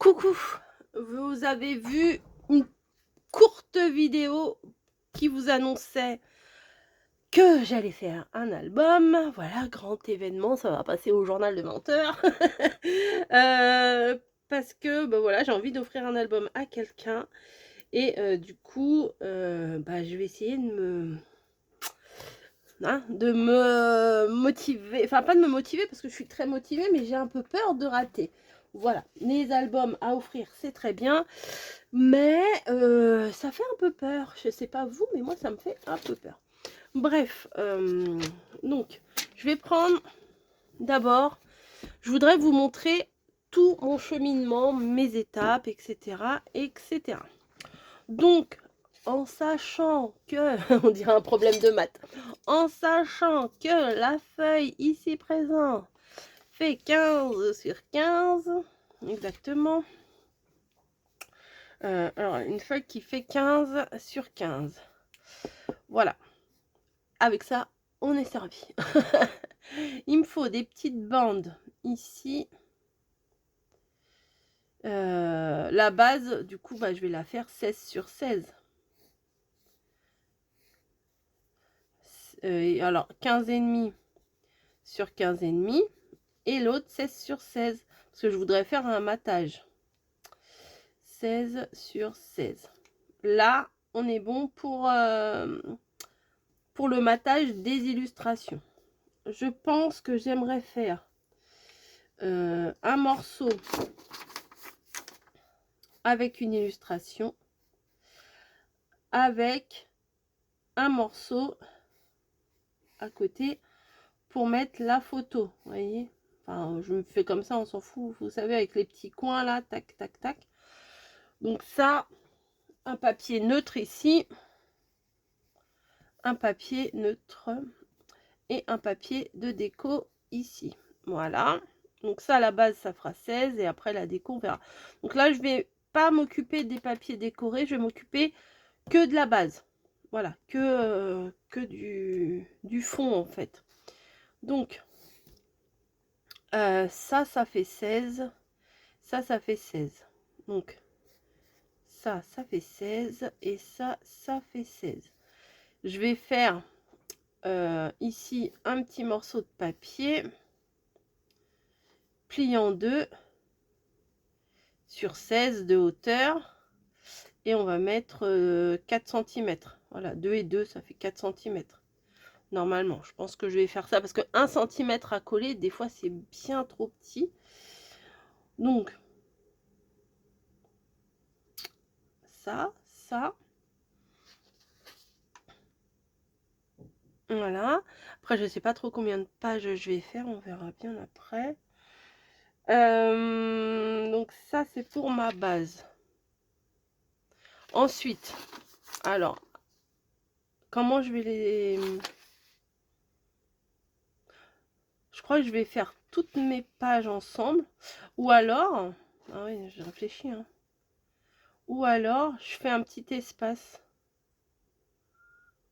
Coucou, vous avez vu une courte vidéo qui vous annonçait que j'allais faire un album. Voilà, grand événement, ça va passer au journal de 20 h. Parce que bah, voilà, j'ai envie d'offrir un album à quelqu'un et du coup, bah, je vais essayer de me motiver, enfin pas de me motiver parce que je suis très motivée, mais j'ai un peu peur de rater. Voilà, les albums à offrir, c'est très bien, mais ça fait un peu peur. Je sais pas vous, mais moi, ça me fait un peu peur. Bref, donc, je vais prendre d'abord, je voudrais vous montrer tout mon cheminement, mes étapes, etc., etc. Donc, en sachant que, on dirait un problème de maths, en sachant que la feuille ici présente fait 15 sur 15, exactement. Alors, une feuille qui fait 15 sur 15. Voilà. Avec ça, on est servi. Il me faut des petites bandes ici. La base, du coup, bah, je vais la faire 16 sur 16. Alors, 15,5 sur 15,5. Et l'autre, 16 sur 16. Parce que je voudrais faire un matage. 16 sur 16. Là, on est bon pour le matage des illustrations. Je pense que j'aimerais faire un morceau avec une illustration, avec un morceau à côté pour mettre la photo. Vous voyez, enfin, je me fais comme ça, on s'en fout. Vous savez, avec les petits coins là, tac, tac, tac. Donc ça, un papier neutre ici, un papier neutre et un papier de déco ici. Voilà. Donc ça, à la base, ça fera 16 et après la déco, on verra. Donc là, je vais pas m'occuper des papiers décorés, je vais m'occuper que de la base. Voilà, que du fond en fait. Donc, ça fait 16. Ça fait 16. Donc, ça fait 16. Et ça fait 16. Je vais faire ici un petit morceau de papier plié en deux sur 16 de hauteur. Et on va mettre 4 cm. Voilà, 2 et 2, ça fait 4 cm. Normalement, je pense que je vais faire ça parce que 1 cm à coller, des fois, c'est bien trop petit. Donc, ça. Voilà. Après, je ne sais pas trop combien de pages je vais faire. On verra bien après. Donc, ça, c'est pour ma base. Ensuite, alors, comment je vais les... Je crois que je vais faire toutes mes pages ensemble. Ou alors... Ah oui, j'ai réfléchi. Hein. Ou alors, je fais un petit espace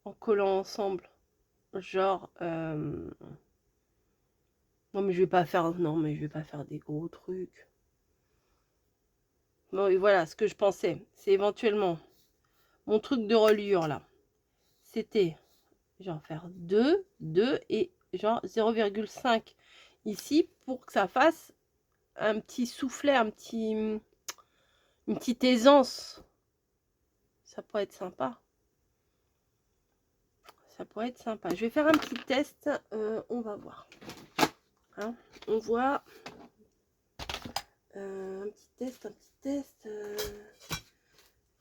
en collant ensemble. Genre... Non, mais je vais pas faire... Non, mais je vais pas faire des gros trucs. Bon, et voilà, ce que je pensais. C'est éventuellement... Mon truc de reliure, là. C'était... Genre faire 2 et genre 0,5 ici pour que ça fasse un petit soufflet, une petite aisance. Ça pourrait être sympa. Ça pourrait être sympa. Je vais faire un petit test. On va voir. Hein, on voit. Un petit test.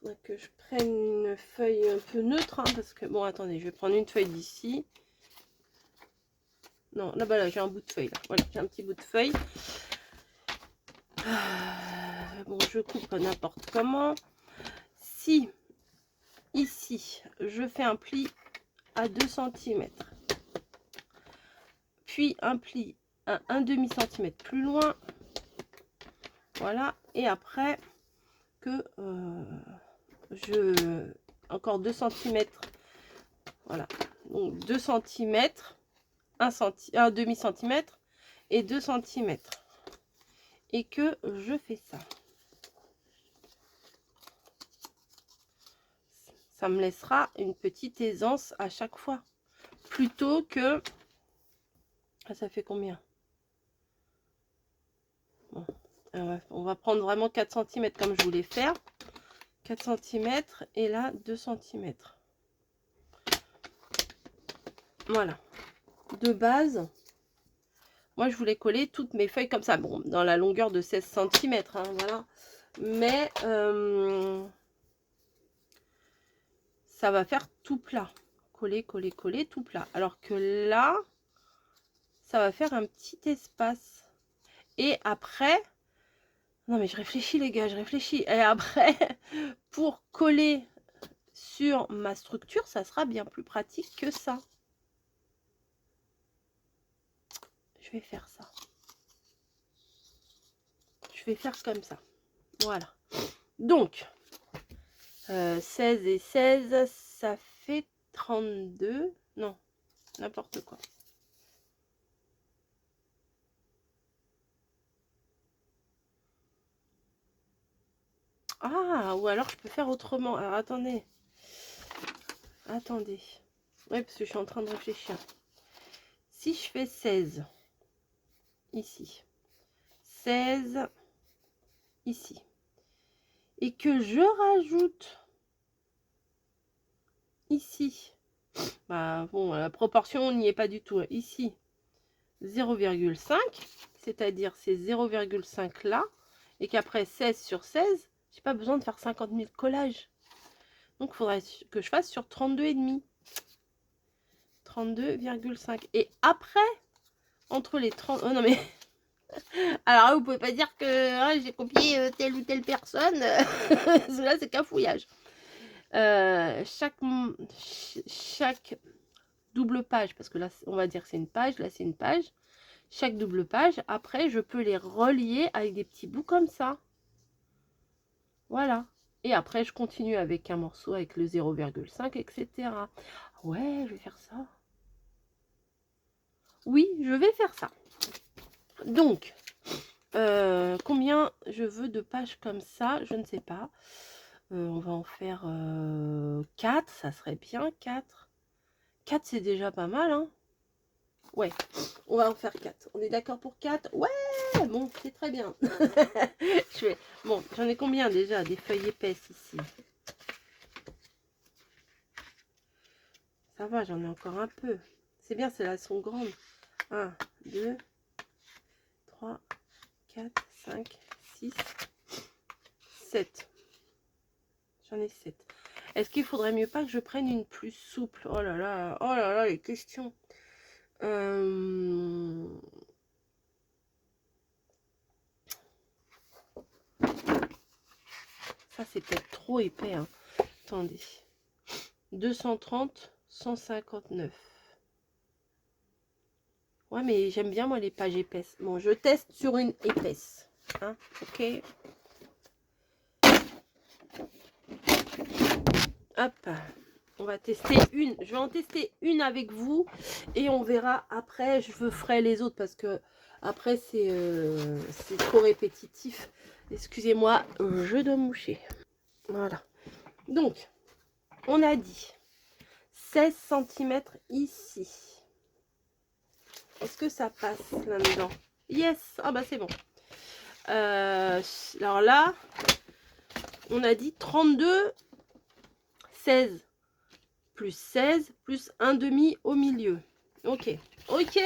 Faudrait que je prenne une feuille un peu neutre. Hein, parce que, bon, attendez, je vais prendre une feuille d'ici. Non, là-bas, là, j'ai un bout de feuille. Là. Voilà, j'ai un petit bout de feuille. Bon, je coupe n'importe comment. Si, ici, je fais un pli à 2 cm, puis un pli à 1,5 cm plus loin, voilà, et après que encore 2 cm, voilà, donc 2 cm, 1 demi centimètre et 2 cm, et que je fais ça. Ça me laissera une petite aisance à chaque fois. Plutôt que... Ah, ça fait combien? Bon. On va prendre vraiment 4 cm comme je voulais faire. 4 cm et là 2 cm. Voilà. De base, moi je voulais coller toutes mes feuilles comme ça. Bon, dans la longueur de 16 cm, hein, voilà. Mais ça va faire tout plat. Coller, coller, coller, tout plat. Alors que là, ça va faire un petit espace. Et après, non mais je réfléchis les gars, je réfléchis. Et après, pour coller sur ma structure, ça sera bien plus pratique que ça. Je vais faire ça. Je vais faire comme ça. Voilà. Donc, 16 et 16, ça fait 32. Non, n'importe quoi. Ah, ou alors je peux faire autrement. Alors, attendez. Attendez. Oui, parce que je suis en train de réfléchir. Si je fais 16, ici. 16, ici. Et que je rajoute ici. Bah, bon, la proportion n'y est pas du tout. Ici, 0,5. C'est-à-dire c'est 0,5 là. Et qu'après 16 sur 16, j'ai pas besoin de faire 50 000 collages. Donc, il faudrait que je fasse sur 32,5. 32,5. Et après, entre les 30... Oh non, mais... Alors là, vous pouvez pas dire que hein, j'ai copié telle ou telle personne. Là, c'est qu'un fouillage. Chaque double page, parce que là, on va dire que c'est une page. Là, c'est une page. Chaque double page, après, je peux les relier avec des petits bouts comme ça. Voilà. Et après, je continue avec un morceau avec le 0,5, etc. Ouais, je vais faire ça. Oui, je vais faire ça. Donc, combien je veux de pages comme ça, je ne sais pas. On va en faire 4, ça serait bien 4. 4, c'est déjà pas mal, hein. Ouais, on va en faire 4. On est d'accord pour 4? Ouais, bon, c'est très bien. Bon, j'en ai combien déjà des feuilles épaisses ici? Ça va, j'en ai encore un peu. C'est bien, celles-là sont grandes. 1, 2, 3, 4, 5, 6, 7. J'en ai 7. Est-ce qu'il faudrait mieux pas que je prenne une plus souple? Oh là là, les questions. Ça, c'est peut-être trop épais. Hein. Attendez. 230, 159. Ouais, mais j'aime bien, moi, les pages épaisses. Bon, je teste sur une épaisse. Hein, ok. Hop. On va tester une. Je vais en tester une avec vous. Et on verra après. Je ferai les autres parce que après, c'est trop répétitif. Excusez-moi, je dois moucher. Voilà. Donc, on a dit 16 cm ici. Est-ce que ça passe là-dedans? Yes. Ah bah c'est bon. Alors là, on a dit 32, 16 plus 16 plus un demi au milieu. Ok. Ok,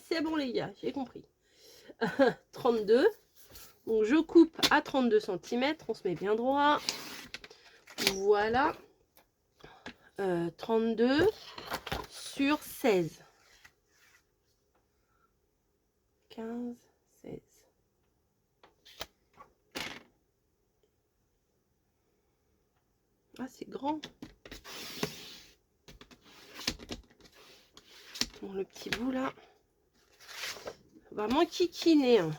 c'est bon les gars, j'ai compris. 32. Donc je coupe à 32 cm, on se met bien droit. Voilà. 32 sur 16. 15, 16. Ah, c'est grand. Bon, le petit bout là va m'enquiquiner. Hein.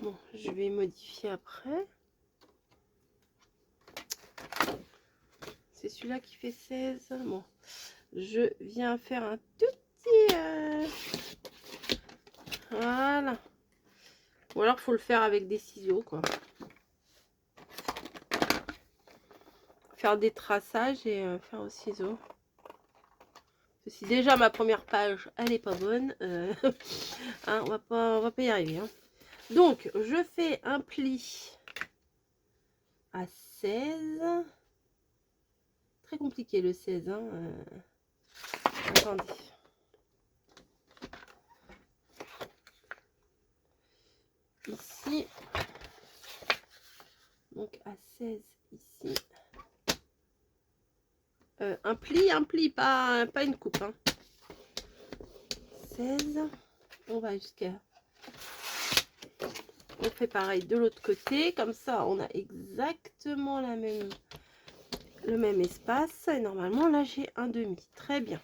Bon, je vais modifier après. C'est celui-là qui fait 16. Bon, je viens faire un tout petit... Voilà. Ou alors, faut le faire avec des ciseaux, quoi. Faire des traçages et faire au ciseau. Si déjà ma première page, elle est pas bonne, hein, on va pas y arriver. Hein. Donc, je fais un pli à 16. Très compliqué le 16. Hein, attendez. Ici. Donc, à 16 ici. Un pli, pas une coupe. Hein. 16. On va jusqu'à... On fait pareil de l'autre côté. Comme ça, on a exactement le même espace. Et normalement, là, j'ai un demi. Très bien.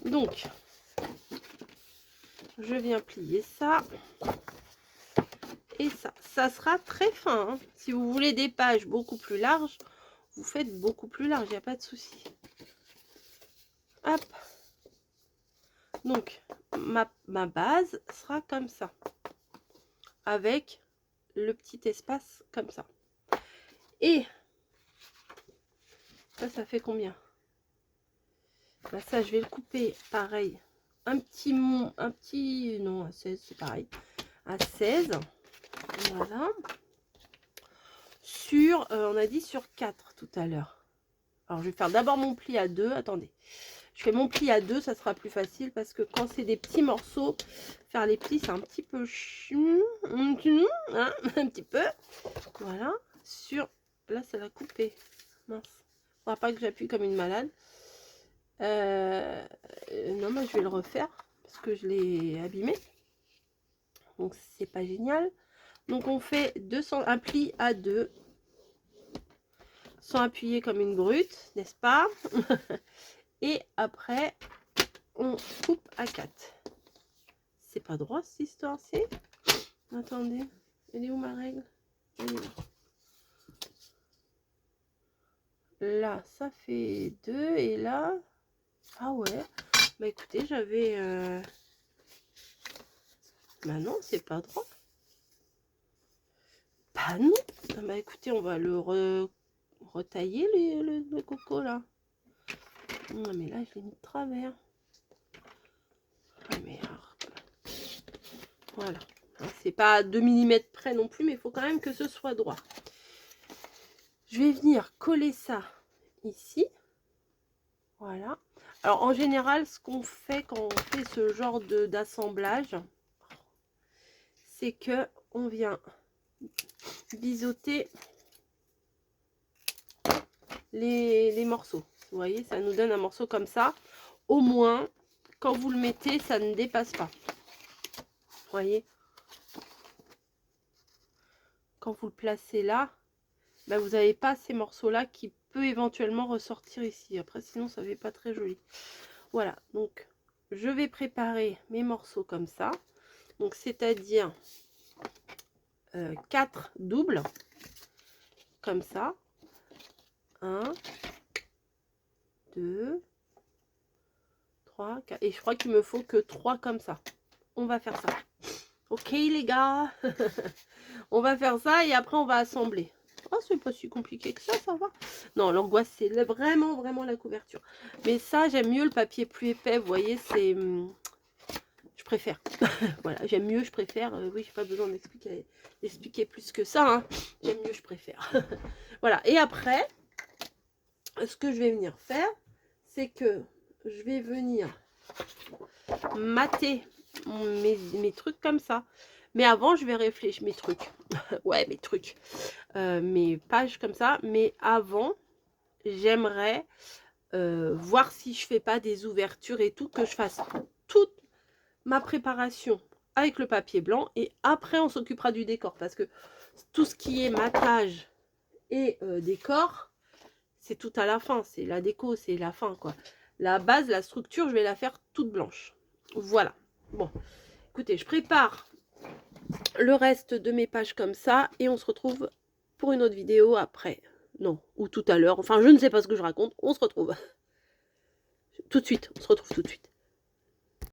Donc, je viens plier ça. Et ça. Ça sera très fin. Hein. Si vous voulez des pages beaucoup plus larges, vous faites beaucoup plus large. Il n'y a pas de souci. Hop. Donc, ma base sera comme ça. Avec le petit espace comme ça. Et ça fait combien? Bah ça, je vais le couper pareil. Un petit, non, à 16, c'est pareil. À 16. Voilà. Sur, on a dit sur 4 tout à l'heure. Alors, je vais faire d'abord mon pli à 2. Attendez. Je fais mon pli à 2, ça sera plus facile parce que quand c'est des petits morceaux, faire les plis, c'est un petit peu chiant. Hein, un petit peu. Voilà. Sur, là, ça l'a coupé. Mince. Il ne faudra pas que j'appuie comme une malade. Non, mais je vais le refaire parce que je l'ai abîmé. Donc, c'est pas génial. Donc, on fait un pli à 2 sans appuyer comme une brute, n'est-ce pas? Et après, on coupe à 4. C'est pas droit cette histoire, c'est... Attendez, elle est où ma règle? Elle est là, ça fait 2 et là... Ah ouais, bah écoutez, j'avais... Bah non, c'est pas droit. Bah non. Bah écoutez, on va le retailler le coco là. Non mais là, je l'ai mis de travers. Ah merde. Voilà. C'est pas à 2 mm près non plus, mais il faut quand même que ce soit droit. Je vais venir coller ça ici. Voilà. Alors en général, ce qu'on fait quand on fait ce genre d'assemblage, c'est que on vient biseauter les morceaux. Vous voyez, ça nous donne un morceau comme ça. Au moins, quand vous le mettez, ça ne dépasse pas. Vous voyez, quand vous le placez là, ben vous n'avez pas ces morceaux-là qui peut éventuellement ressortir ici. Après, sinon, ça ne fait pas très joli. Voilà, donc je vais préparer mes morceaux comme ça. Donc, c'est-à-dire 4 doubles, comme ça. 1, 2, 3, 4. Et je crois qu'il me faut que 3 comme ça. On va faire ça. Ok les gars. On va faire ça et après on va assembler. Oh, c'est pas si compliqué que ça va. Non, l'angoisse, c'est vraiment la couverture. Mais ça, j'aime mieux le papier plus épais. Vous voyez, c'est... Je préfère. Voilà, j'aime mieux, je préfère. Oui, j'ai pas besoin d'expliquer plus que ça. Hein. J'aime mieux, je préfère. Voilà, et après, ce que je vais venir faire, c'est que je vais venir mater mes trucs comme ça. Mais avant, je vais réfléchir mes trucs. Ouais, mes trucs. Mes pages comme ça. Mais avant, j'aimerais voir si je fais pas des ouvertures et tout, que je fasse toute ma préparation avec le papier blanc. Et après, on s'occupera du décor. Parce que tout ce qui est matage et décor, c'est tout à la fin. C'est la déco, c'est la fin, quoi. La base, la structure, je vais la faire toute blanche. Voilà. Bon, écoutez, je prépare le reste de mes pages comme ça et on se retrouve pour une autre vidéo après. Non, ou tout à l'heure. Enfin, je ne sais pas ce que je raconte. On se retrouve tout de suite. On se retrouve tout de suite.